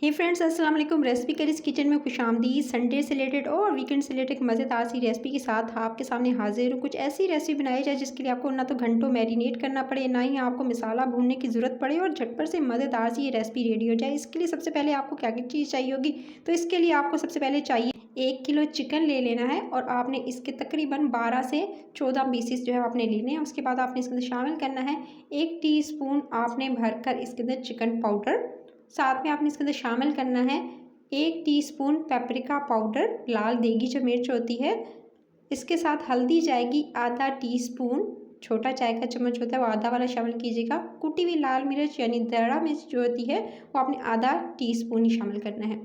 हे friends, अस्सलाम वालेकुम। Recipe curries kitchen में खुशामदीद। संडे से रिलेटेड और वीकेंड से रिलेटेड मज़ेदार सी रेसिपी के साथ आपके सामने हाजिर हूँ। कुछ ऐसी रेसिपी बनाई जाए जिसके लिए आपको ना तो घंटों मैरिनेट करना पड़े, ना ही आपको मसाला भूनने की ज़रूरत पड़े और झटपट से मज़ेदार सी ये रेसिपी रेडी हो जाए। इसके लिए सबसे पहले आपको क्या क्या चीज़ चाहिए होगी, तो इसके लिए आपको सबसे पहले चाहिए 1 किलो चिकन ले लेना है और आपने इसके तकरीबन 12 से 14 पीसीस जो है आपने लेने हैं। उसके बाद आपने इसके अंदर शामिल करना है 1 टीस्पून आपने भरकर इसके अंदर चिकन पाउडर। साथ में आपने इसके अंदर शामिल करना है 1 टीस्पून पेपरिका पाउडर, लाल देगी जो मिर्च होती है। इसके साथ हल्दी जाएगी आधा टीस्पून, छोटा चाय का चम्मच होता है वो आधा वाला शामिल कीजिएगा। कुटी हुई लाल मिर्च यानी दड़ा मिर्च जो होती है वो आपने आधा टीस्पून ही शामिल करना है।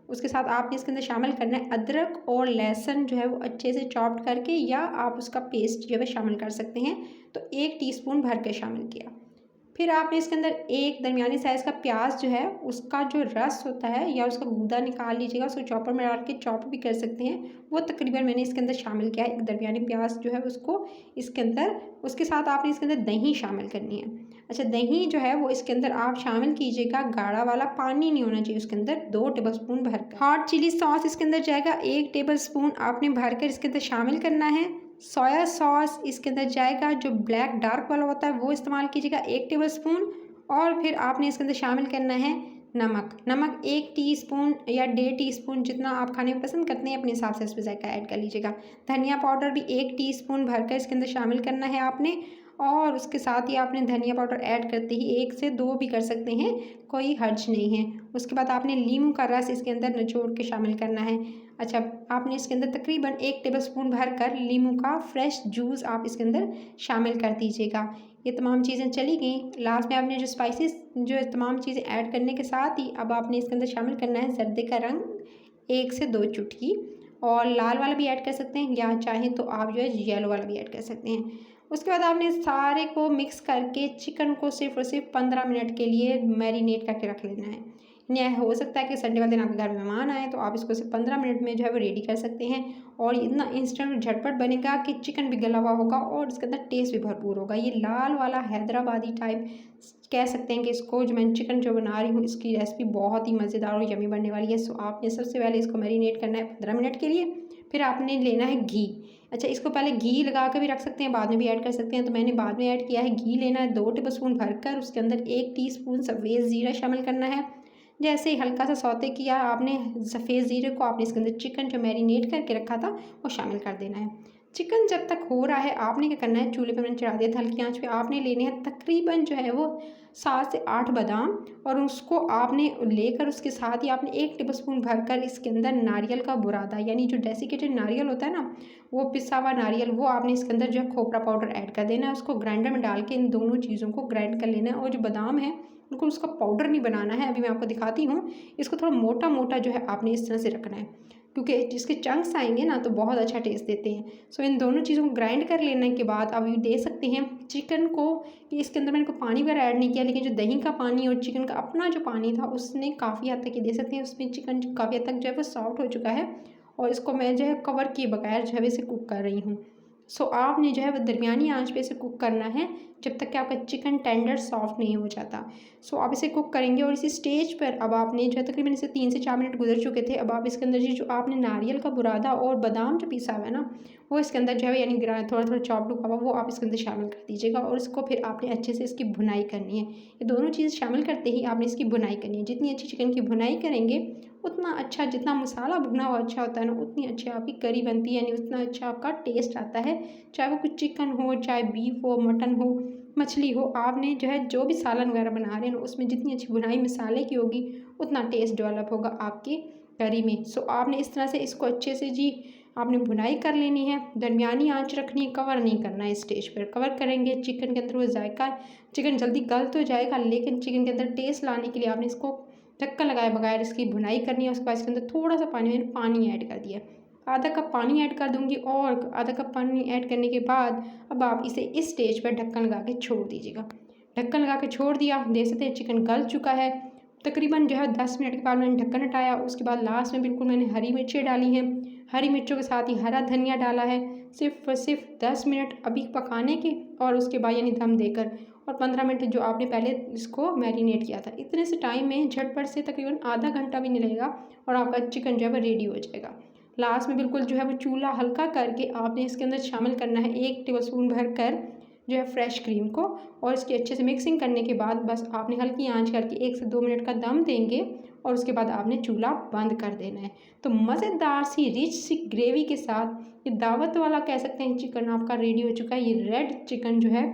उसके साथ आपने इसके अंदर शामिल करना है अदरक और लहसुन जो है वो अच्छे से चॉप्ड करके, या आप उसका पेस्ट जो है शामिल कर सकते हैं। तो 1 टीस्पून भर के शामिल किया। फिर आपने इसके अंदर एक दरमियानी साइज़ का प्याज जो है उसका जो रस होता है या उसका गूदा निकाल लीजिएगा, उसको चॉपर में डाल के चॉप भी कर सकते हैं। वो तकरीबन मैंने इसके अंदर शामिल किया है, एक दरमियानी प्याज जो है उसको इसके अंदर। उसके साथ आपने इसके अंदर दही शामिल करनी है। अच्छा, दही जो है वो इसके अंदर आप शामिल कीजिएगा, गाढ़ा वाला पानी नहीं होना चाहिए उसके अंदर। 2 टेबलस्पून भरकर हॉट चिली सॉस इसके अंदर जाएगा, 1 टेबलस्पून आपने भरकर इसके अंदर शामिल करना है। सोया सॉस इसके अंदर जाएगा, जो ब्लैक डार्क वाला होता है वो इस्तेमाल कीजिएगा, 1 टेबलस्पून। और फिर आपने इसके अंदर शामिल करना है नमक 1 टीस्पून या 1.5 टीस्पून, जितना आप खाने में पसंद करते हैं अपने हिसाब से इसमें जायका ऐड कर लीजिएगा। धनिया पाउडर भी 1 टीस्पून भरकर इसके अंदर शामिल करना है आपने। और उसके साथ ही आपने धनिया पाउडर ऐड करते ही 1 से 2 भी कर सकते हैं, कोई हर्ज नहीं है। उसके बाद आपने नींबू का रस इसके अंदर निचोड़ के शामिल करना है। अच्छा, आपने इसके अंदर तकरीबन 1 टेबलस्पून भरकर नींबू का फ्रेश जूस आप इसके अंदर शामिल कर दीजिएगा। ये तमाम चीज़ें चली गई। लास्ट में आपने जो स्पाइसेस जो तमाम चीज़ें ऐड करने के साथ ही अब आपने इसके अंदर शामिल करना है जर्दे का रंग, 1 से 2 चुटकी। और लाल वाला भी ऐड कर सकते हैं, या चाहें तो आप जो है येलो वाला भी ऐड कर सकते हैं। उसके बाद आपने सारे को मिक्स करके चिकन को सिर्फ और सिर्फ 15 मिनट के लिए मैरिनेट करके रख लेना है। नहीं, हो सकता है कि संडे वाले दिन आपके घर में मेहमान आए तो आप इसको सिर्फ 15 मिनट में जो है वो रेडी कर सकते हैं। और इतना इंस्टेंट झटपट बनेगा कि चिकन भी गला हुआ होगा और इसके अंदर टेस्ट भी भरपूर होगा। ये लाल वाला हैदराबादी टाइप कह सकते हैं कि इसको, जो मैं चिकन जो बना रही हूँ इसकी रेसिपी बहुत ही मज़ेदार और यमी बनने वाली है। सो आपने सबसे पहले इसको मैरिनेट करना है 15 मिनट के लिए। फिर आपने लेना है घी। अच्छा, इसको पहले घी लगा कर भी रख सकते हैं, बाद में भी ऐड कर सकते हैं, तो मैंने बाद में ऐड किया है। घी लेना है 2 टेबलस्पून भरकर, उसके अंदर 1 टीस्पून सफ़ेद ज़ीरा शामिल करना है। जैसे ही हल्का सा सौते किया आपने सफ़ेद ज़ीरे को, आपने इसके अंदर चिकन जो मैरिनेट करके रखा था वो शामिल कर देना है। चिकन जब तक हो रहा है आपने क्या करना है, चूल्हे पर मैंने चढ़ा दिया था हल्की आंच पे। आपने लेने हैं तकरीबन जो है वो 7 से 8 बादाम, और उसको आपने लेकर उसके साथ ही आपने 1 टेबलस्पून भरकर इसके अंदर नारियल का बुरादा, यानी जो डेसिकेटेड नारियल होता है ना, वो पिसा हुआ नारियल, वो आपने इसके अंदर जो है खोपरा पाउडर ऐड कर देना है। उसको ग्राइंडर में डाल के इन दोनों चीज़ों को ग्राइंड कर लेना है। और जो बादाम है बिल्कुल उसका पाउडर नहीं बनाना है, अभी मैं आपको दिखाती हूँ। इसको थोड़ा मोटा मोटा जो है आपने इस तरह से रखना है, क्योंकि जिसके चंक्स आएंगे ना तो बहुत अच्छा टेस्ट देते हैं। सो इन दोनों चीज़ों को ग्राइंड कर लेने के बाद अब ये दे सकते हैं चिकन को, कि इसके अंदर मैंने को पानी वगैरह ऐड नहीं किया, लेकिन जो दही का पानी और चिकन का अपना जो पानी था उसने काफ़ी हद तक ये दे सकते हैं। उसमें चिकन काफ़ी हद तक जो है वो सॉफ्ट हो चुका है, और इसको मैं जो है कवर किए बगैर जो है इसे कुक कर रही हूँ। सो आपने जो है वो दरमियानी आंच पे इसे कुक करना है जब तक कि आपका चिकन टेंडर सॉफ्ट नहीं हो जाता। सो आप इसे कुक करेंगे, और इसी स्टेज पर अब आपने जो है तकरीबन इसे 3 से 4 मिनट गुजर चुके थे। अब आप इसके अंदर जो आपने नारियल का बुरादा और बादाम जो पीसा हुआ है ना, वो इसके अंदर जो है यानी थोड़ा थोड़ा चॉप्ड हुआ वो आप इसके अंदर शामिल कर दीजिएगा। और इसको फिर आपने अच्छे से इसकी भुनाई करनी है। ये दोनों चीज़ शामिल करते ही आपने इसकी भुनाई करनी है। जितनी अच्छी चिकन की भुनाई करेंगे उतना अच्छा, जितना मसाला भुना हुआ अच्छा होता है ना, उतनी अच्छी आपकी करी बनती है, यानी उतना अच्छा आपका टेस्ट आता है। चाहे वो कुछ चिकन हो, चाहे बीफ हो, मटन हो, मछली हो, आपने जो है जो भी सालन वगैरह बना रहे हैं ना, उसमें जितनी अच्छी भुनाई मसाले की होगी उतना टेस्ट डेवलप होगा आपकी करी में। सो आपने इस तरह से इसको अच्छे से जी आपने भुनाई कर लेनी है। दरमियानी आंच रखनी है, कवर नहीं करना है। स्टेज पर कवर करेंगे चिकन के अंदर वो जायका, चिकन जल्दी गल तो जाएगा, लेकिन चिकन के अंदर टेस्ट लाने के लिए आपने इसको ढक्कन लगाए बगैर इसकी भुनाई करनी है। उसके बाद इसके अंदर थोड़ा सा पानी, मैंने पानी ऐड कर दिया, आधा कप पानी ऐड कर दूंगी। और आधा कप पानी ऐड करने के बाद अब आप इसे इस स्टेज पर ढक्कन लगा के छोड़ दीजिएगा। ढक्कन लगा के छोड़ दिया, देख सकते हैं चिकन गल चुका है तकरीबन जो है। 10 मिनट के बाद मैंने ढक्कन हटाया। उसके बाद लास्ट में बिल्कुल मैंने हरी मिर्चें डाली हैं, हरी मिर्चों के साथ ही हरा धनिया डाला है। सिर्फ 10 मिनट अभी पकाने के, और उसके बाद यानी दम देकर, और 15 मिनट जो आपने पहले इसको मैरिनेट किया था। इतने से टाइम में झटपट से तकरीबन आधा घंटा भी नहीं लगेगा और आपका चिकन जो है वो रेडी हो जाएगा। लास्ट में बिल्कुल जो है वो चूल्हा हल्का करके आपने इसके अंदर शामिल करना है 1 टेबलस्पून भर कर जो है फ्रेश क्रीम को, और इसकी अच्छे से मिक्सिंग करने के बाद बस आपने हल्की आंच करके 1 से 2 मिनट का दम देंगे और उसके बाद आपने चूल्हा बंद कर देना है। तो मज़ेदार सी रिच सी ग्रेवी के साथ ये दावत वाला कह सकते हैं चिकन आपका रेडी हो चुका है। ये रेड चिकन जो है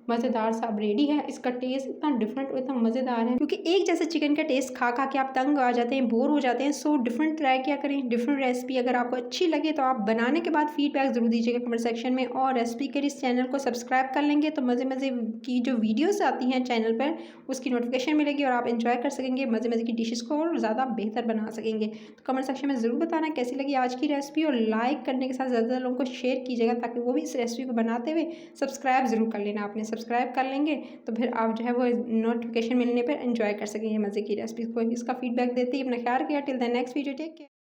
मज़ेदार सा अब रेडी है। इसका टेस्ट इतना डिफरेंट और इतना मज़ेदार है क्योंकि एक जैसे चिकन का टेस्ट खा खा के आप तंग आ जाते हैं, बोर हो जाते हैं। सो डिफरेंट ट्राई किया करें, डिफरेंट रेसिपी। अगर आपको अच्छी लगे तो आप बनाने के बाद फीडबैक ज़रूर दीजिएगा कमेंट सेक्शन में, और रेसिपी के इस चैनल को सब्सक्राइब कर लेंगे तो मज़े मज़े की जो वीडियोज़ आती हैं चैनल पर उसकी नोटिफिकेशन मिलेगी और आप इंजॉय कर सकेंगे, मज़े मज़े की डिशेज़ को और ज़्यादा बेहतर बना सकेंगे। तो कमेंट सेक्शन में ज़रूर बताना कैसी लगी आज की रेसिपी, और लाइक करने के साथ ज़्यादा लोगों को शेयर कीजिएगा ताकि वो भी इस रेसिपी को बनाते हुए सब्सक्राइब ज़रूर कर लेना। आपने सब्सक्राइब कर लेंगे तो फिर आप जो है वो नोटिफिकेशन मिलने पर एंजॉय कर सकेंगे मज़े की रेसिपी को। इसका फीडबैक देते ही अपना ख्याल रखिएगा। Till the next video, take care.